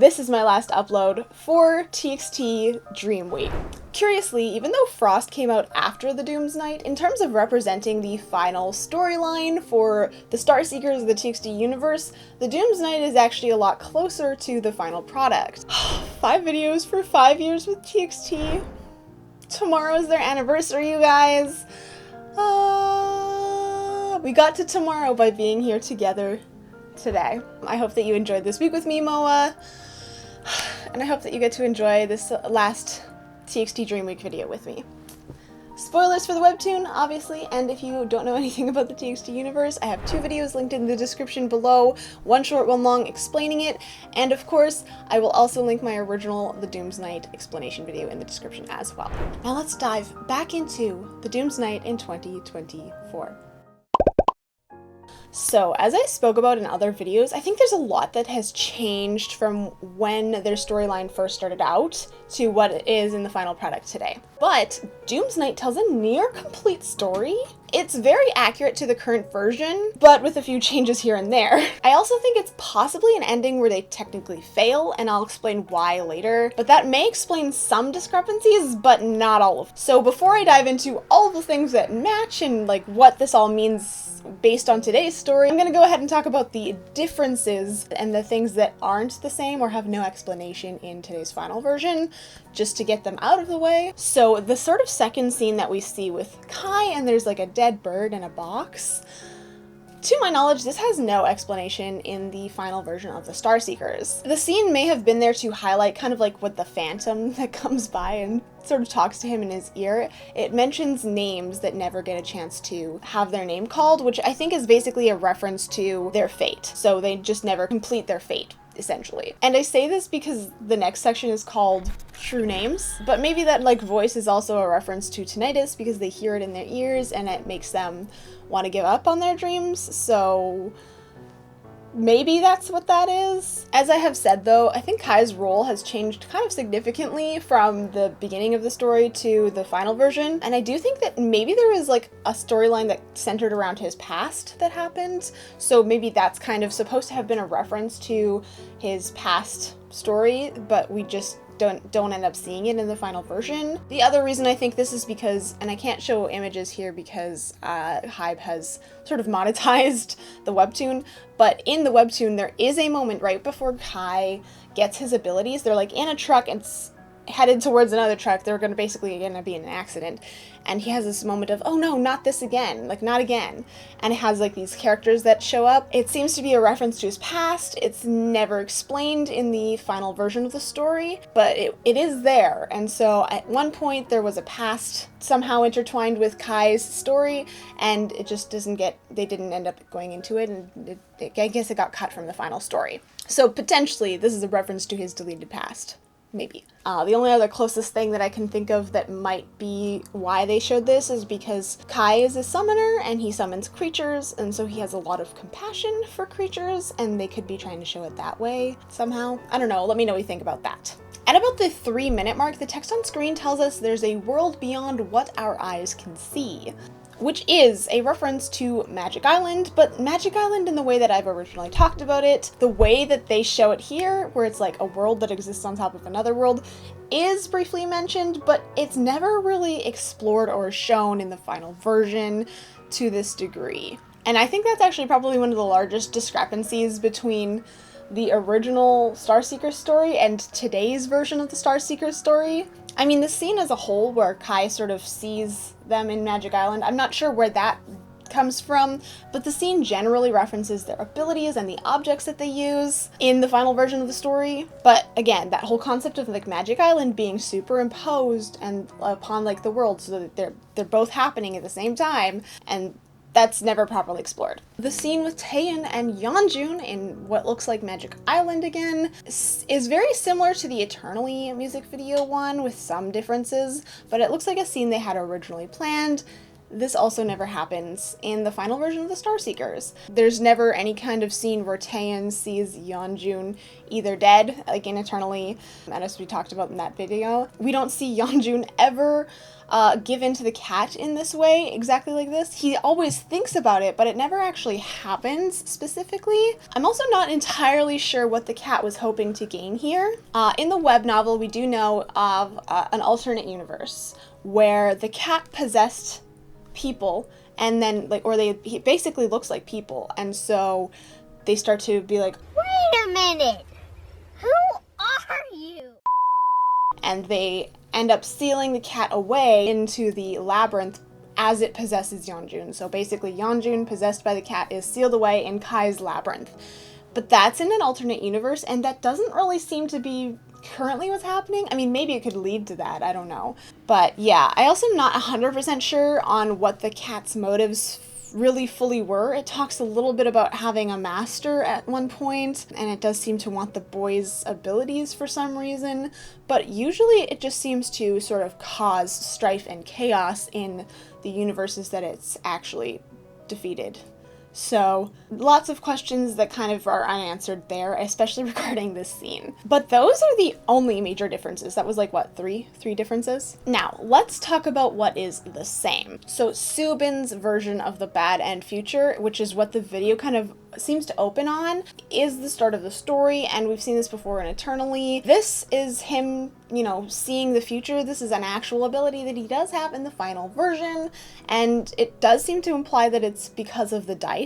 this is my last upload for TXT Dream Week. Curiously, even though Frost came out after the Dooms Knight, in terms of representing the final storyline for the Starseekers of the TXT universe, the Dooms Knight is actually a lot closer to the final product. 5 videos for 5 years with TXT. Tomorrow's their anniversary, you guys. We got to tomorrow by being here together today. I hope that you enjoyed this week with me, Moa, and I hope that you get to enjoy this last TXT Dream Week video with me. Spoilers for the webtoon, obviously, and if you don't know anything about the TXT universe, I have 2 videos linked in the description below, one short, one long, explaining it, and of course, I will also link my original The Dooms Knight explanation video in the description as well. Now let's dive back into The Dooms Knight in 2024. So, as I spoke about in other videos, I think there's a lot that has changed from when their storyline first started out to what it is in the final product today. But Dooms Knight tells a near complete story. It's very accurate to the current version, but with a few changes here and there. I also think it's possibly an ending where they technically fail, and I'll explain why later, but that may explain some discrepancies, but not all of them. So before I dive into all the things that match and like what this all means based on today's story, I'm gonna go ahead and talk about the differences and the things that aren't the same or have no explanation in today's final version, just to get them out of the way. So the sort of second scene that we see with Kai, and there's like a dead bird in a box, to my knowledge, this has no explanation in the final version of the Starseekers. The scene may have been there to highlight kind of like what the phantom that comes by and sort of talks to him in his ear. It mentions names that never get a chance to have their name called, which I think is basically a reference to their fate. So they just never complete their fate, essentially. And I say this because the next section is called True Names, but maybe that like voice is also a reference to tinnitus because they hear it in their ears and it makes them want to give up on their dreams, so maybe that's what that is. As I have said though, I think Kai's role has changed kind of significantly from the beginning of the story to the final version, and I do think that maybe there was like a storyline that centered around his past that happened, so maybe that's kind of supposed to have been a reference to his past story, but we just don't end up seeing it in the final version. The other reason I think this is because, and I can't show images here because Hybe has sort of monetized the webtoon, but in the webtoon there is a moment right before Kai gets his abilities. They're like in a truck and headed towards another truck. They're gonna basically gonna be in an accident, and he has this moment of, oh no, not this again, like not again, and it has like these characters that show up. It seems to be a reference to his past. It's never explained in the final version of the story, but it is there, and so at one point there was a past somehow intertwined with Kai's story, and it just they didn't end up going into it, and I guess it got cut from the final story. So potentially this is a reference to his deleted past. Maybe. The only other closest thing that I can think of that might be why they showed this is because Kai is a summoner and he summons creatures, and so he has a lot of compassion for creatures, and they could be trying to show it that way somehow. I don't know, let me know what you think about that. At about the 3-minute mark, the text on screen tells us there's a world beyond what our eyes can see, which is a reference to Magic Island, but Magic Island in the way that I've originally talked about it, the way that they show it here, where it's like a world that exists on top of another world, is briefly mentioned, but it's never really explored or shown in the final version to this degree. And I think that's actually probably one of the largest discrepancies between the original Starseeker story and today's version of the Starseeker story. I mean, the scene as a whole where Kai sort of sees them in Magic Island, I'm not sure where that comes from, but the scene generally references their abilities and the objects that they use in the final version of the story. But again, that whole concept of like Magic Island being superimposed and upon like the world so that they're both happening at the same time, and that's never properly explored. The scene with Taeyeon and Yeonjun in what looks like Magic Island again is very similar to the Eternally music video one with some differences, but it looks like a scene they had originally planned. This also never happens in the final version of the Starseekers. There's never any kind of scene where Taeyeon sees Yeonjun either dead, like in Eternally, and as we talked about in that video. We don't see Yeonjun ever give in to the cat in this way, exactly like this. He always thinks about it, but it never actually happens specifically. I'm also not entirely sure what the cat was hoping to gain here. In the web novel, we do know of an alternate universe where the cat possessed people, and then he basically looks like people, and so they start to be like, wait a minute, who are you? And they end up sealing the cat away into the labyrinth as it possesses Yeonjun. So basically Yeonjun, possessed by the cat, is sealed away in Kai's labyrinth. But that's in an alternate universe, and that doesn't really seem to be currently what's happening. I mean, maybe it could lead to that, I don't know. But yeah, I also am not 100% sure on what the cat's motives really fully were. It talks a little bit about having a master at one point, and it does seem to want the boy's abilities for some reason, but usually it just seems to sort of cause strife and chaos in the universes that it's actually defeated. So lots of questions that kind of are unanswered there, especially regarding this scene. But those are the only major differences. That was like, what, three differences? Now, let's talk about what is the same. So Subin's version of the bad end future, which is what the video kind of seems to open on, is the start of the story, and we've seen this before in Eternally. This is him, seeing the future. This is an actual ability that he does have in the final version, and it does seem to imply that it's because of the die,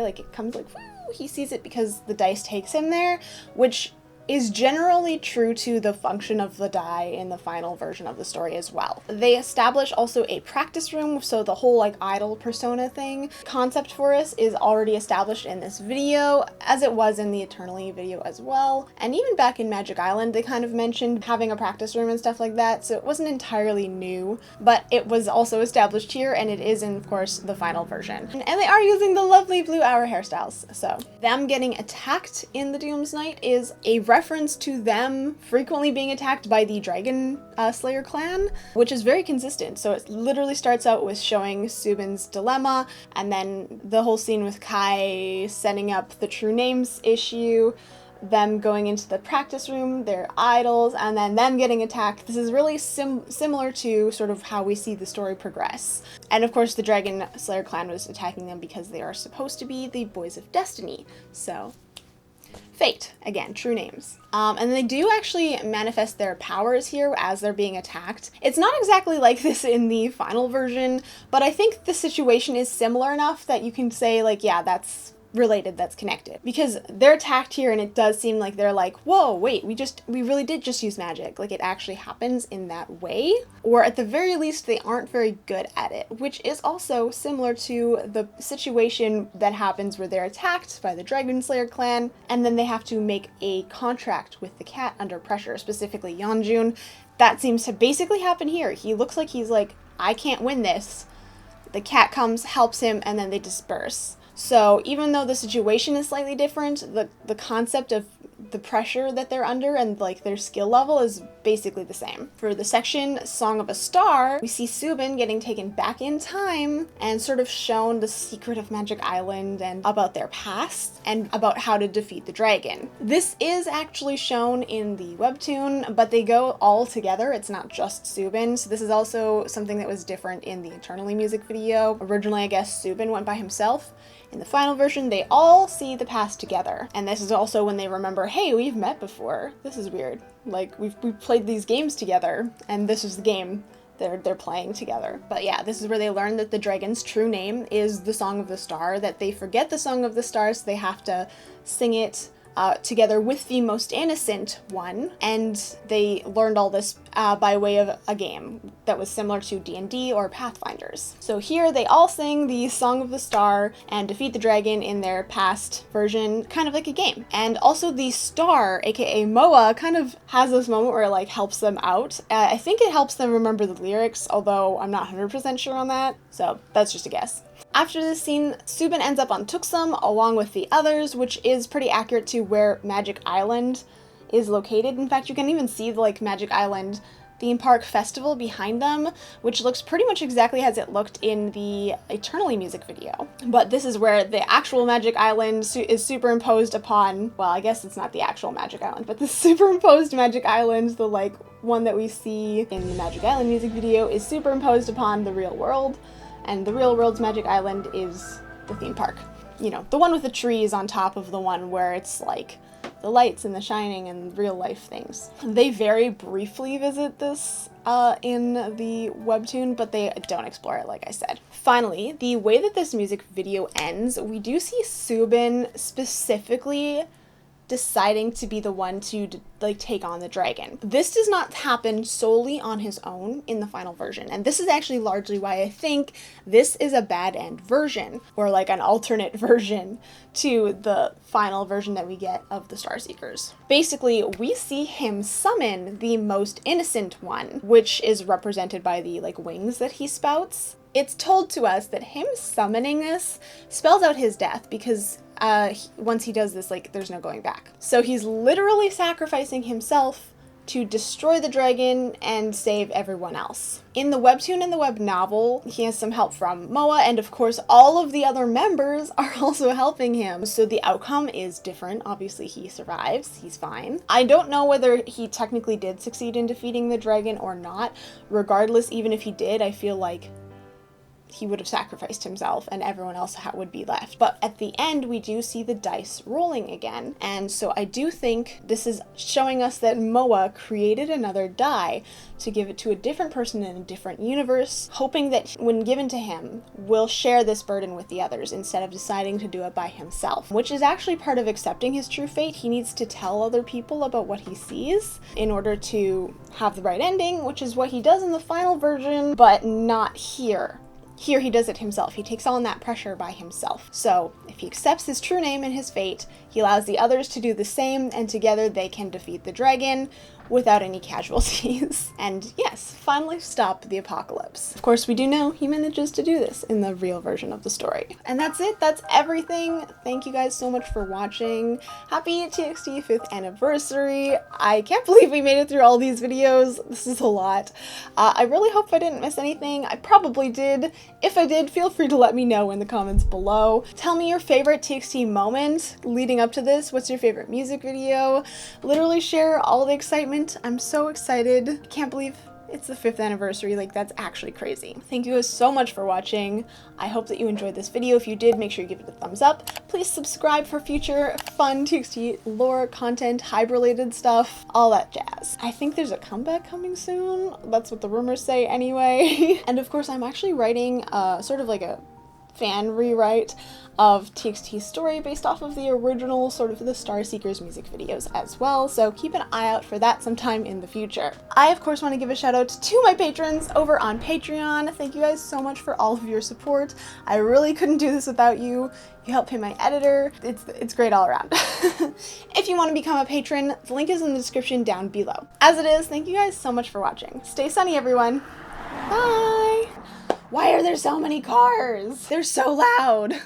like it comes like, whoo, he sees it because the dice takes him there, which is generally true to the function of the die in the final version of the story as well. They establish also a practice room, so the whole like idol persona thing concept for us is already established in this video, as it was in the Eternally video as well. And even back in Magic Island, they kind of mentioned having a practice room and stuff like that, so it wasn't entirely new, but it was also established here, and it is in, of course, the final version. And they are using the lovely Blue Hour hairstyles, so them getting attacked in the Doom's Night is a reference to them frequently being attacked by the Dragon Slayer clan, which is very consistent. So it literally starts out with showing Subin's dilemma, and then the whole scene with Kai setting up the true names issue, them going into the practice room, their idols, and then them getting attacked. This is really similar to sort of how we see the story progress. And of course the Dragon Slayer clan was attacking them because they are supposed to be the Boys of Destiny. So Fate, again, true names. And they do actually manifest their powers here as they're being attacked. It's not exactly like this in the final version, but I think the situation is similar enough that you can say, like, yeah, that's related, that's connected, because they're attacked here and it does seem like they're like, whoa, wait, we really did just use magic, like it actually happens in that way, or at the very least they aren't very good at it, which is also similar to the situation that happens where they're attacked by the Dragon Slayer clan and then they have to make a contract with the cat under pressure, specifically Yeonjun. That seems to basically happen here. He looks like he's like, I can't win this. The cat comes, helps him, and then they disperse. So even though the situation is slightly different, the concept of the pressure that they're under and like their skill level is basically the same. For the section Song of a Star, we see Subin getting taken back in time and sort of shown the secret of Magic Island and about their past and about how to defeat the dragon. This is actually shown in the webtoon, but they go all together. It's not just Subin. So this is also something that was different in the Eternally music video. Originally, I guess Subin went by himself. In the final version, they all see the past together. And this is also when they remember, hey, we've met before. This is weird. Like, we've played these games together, and this is the game they're playing together. But yeah, this is where they learn that the dragon's true name is the Song of the Star, that they forget the Song of the Star, so they have to sing it together with the most innocent one, and they learned all this by way of a game that was similar to D&D or Pathfinders. So here they all sing the Song of the Star and defeat the dragon in their past version, kind of like a game. And also the star, aka Moa, kind of has this moment where it like helps them out. I think it helps them remember the lyrics, although I'm not 100% sure on that, so that's just a guess. After this scene, Subin ends up on Tuksum along with the others, which is pretty accurate to where Magic Island is located. In fact, you can even see like Magic Island theme park festival behind them, which looks pretty much exactly as it looked in the Eternally music video. But this is where the actual Magic Island is superimposed upon, well, I guess it's not the actual Magic Island, but the superimposed Magic Island, the like one that we see in the Magic Island music video, is superimposed upon the real world, and the real world's Magic Island is the theme park. You know, the one with the trees on top of the one where it's like the lights and the shining and real life things. They very briefly visit this in the webtoon, but they don't explore it, like I said. Finally, the way that this music video ends, we do see Soobin specifically deciding to be the one to like take on the dragon. This does not happen solely on his own in the final version, and this is actually largely why I think this is a bad end version, or like an alternate version to the final version that we get of the Starseekers. Basically, we see him summon the most innocent one, which is represented by the like wings that he spouts. It's told to us that him summoning this spells out his death, because once he does this, like, there's no going back. So he's literally sacrificing himself to destroy the dragon and save everyone else. In the webtoon and the web novel, he has some help from Moa, and of course all of the other members are also helping him. So the outcome is different. Obviously he survives, he's fine. I don't know whether he technically did succeed in defeating the dragon or not. Regardless, even if he did, I feel like he would have sacrificed himself and everyone else would be left. But at the end, we do see the dice rolling again. And so I do think this is showing us that Moa created another die to give it to a different person in a different universe, hoping that when given to him, will share this burden with the others instead of deciding to do it by himself, which is actually part of accepting his true fate. He needs to tell other people about what he sees in order to have the right ending, which is what he does in the final version, but not here. Here he does it himself. He takes on that pressure by himself. So if he accepts his true name and his fate, he allows the others to do the same, and together they can defeat the dragon without any casualties. And yes, finally stop the apocalypse. Of course, we do know he manages to do this in the real version of the story. And that's it. That's everything. Thank you guys so much for watching. Happy TXT 5th anniversary. I can't believe we made it through all these videos. This is a lot. I really hope I didn't miss anything. I probably did. If I did, feel free to let me know in the comments below. Tell me your favorite TXT moment leading up to this. What's your favorite music video? Literally share all the excitement. I'm so excited. Can't believe it's the 5th anniversary. Like, that's actually crazy. Thank you guys so much for watching. I hope that you enjoyed this video. If you did, make sure you give it a thumbs up. Please subscribe for future fun TXT lore content, hype-related stuff, all that jazz. I think there's a comeback coming soon. That's what the rumors say anyway. And of course, I'm actually writing sort of like a fan rewrite of TXT's story based off of the original sort of the Starseekers music videos as well, so keep an eye out for that sometime in the future. I of course want to give a shout out to my patrons over on Patreon. Thank you guys so much for all of your support. I really couldn't do this without you. You help pay my editor. It's great all around. If you want to become a patron, the link is in the description down below. As it is, thank you guys so much for watching. Stay sunny, everyone. Bye! Why are there so many cars? They're so loud.